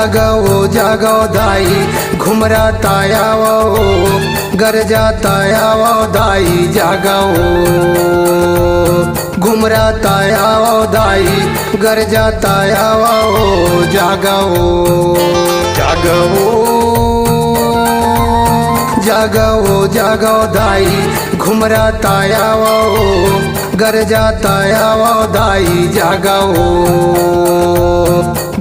जागो जागो दाई घुमराता आवो गरजाता आवो दाई जागो घुमराता आवो दाई गरजाता आवो जागो जागो जागो जागो दाई घुमराता आवो गरजाता आवो दाई जागो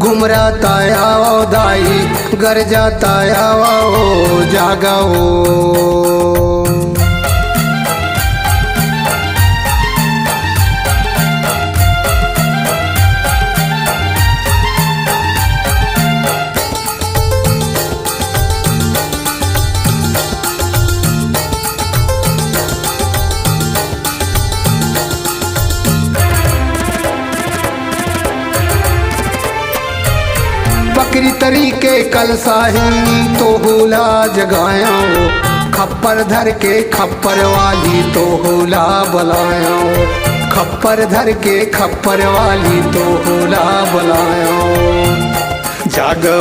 घुमराता आवो दाई गरजाता आवो जागो। बकरी तरीके कल साहिनी तो होला जगाया खप्पर धर के खप्पर वाली तो होला बुलाया खप्पर धर के खप्पर वाली तो होला बुलाया जागो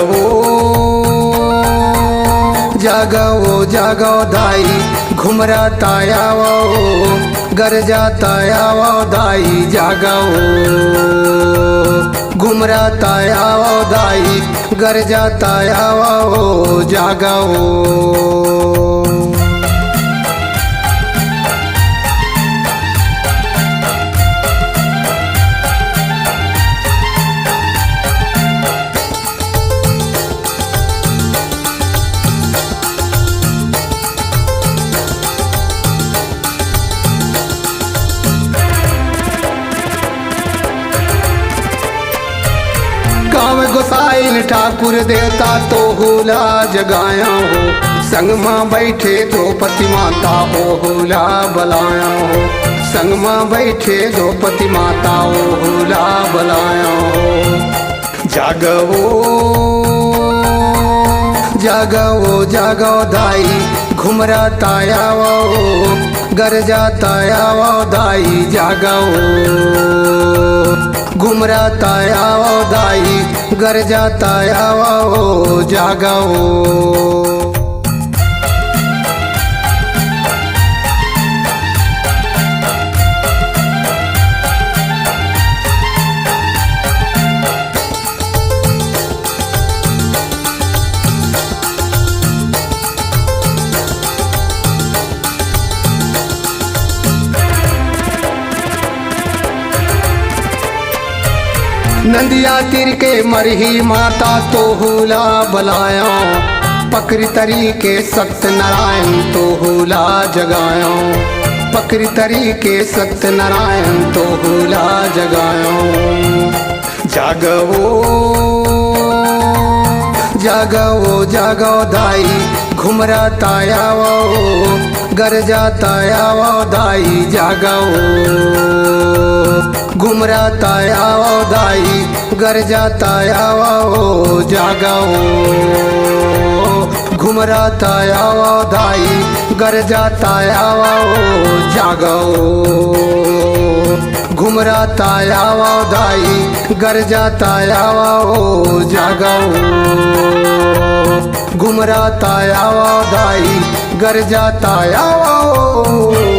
जागो जागो दाई घुमराता आवो गरजाता आवो दाई जागो घुमराता आवो दाई गरजाता आवो जागो। गाँव गोसाइल ठाकुर देवता तो होला जगाया हो संग माँ बैठे द्रौपदी माता हो होला बलाया हो संग माँ बैठे द्रौपदी माता हो होला बलाया हो जागो जागो जागो दाई घुमराता आवो गरजाता आवो दाई जागो घुमराता आवो दाई गरजाता आवो जागो। नंदिया तीर के मरही माता तो होला बलाया पकड़ी तरीके सत्यनारायण तो होला जगाया पकड़ी तरीके सत्यनारायण तो होला जगाया जागो जागो जागो दाई घुमराता आवो गरजाता आवो दाई जागो घुमराता आवो दाई गरजाता आवो जागो घुमराता आवो दाई गरजाता आवो जागो घुमराता आवो दाई गरजाता आवो जागो घुमराता आवो दाई गरजाता आवो।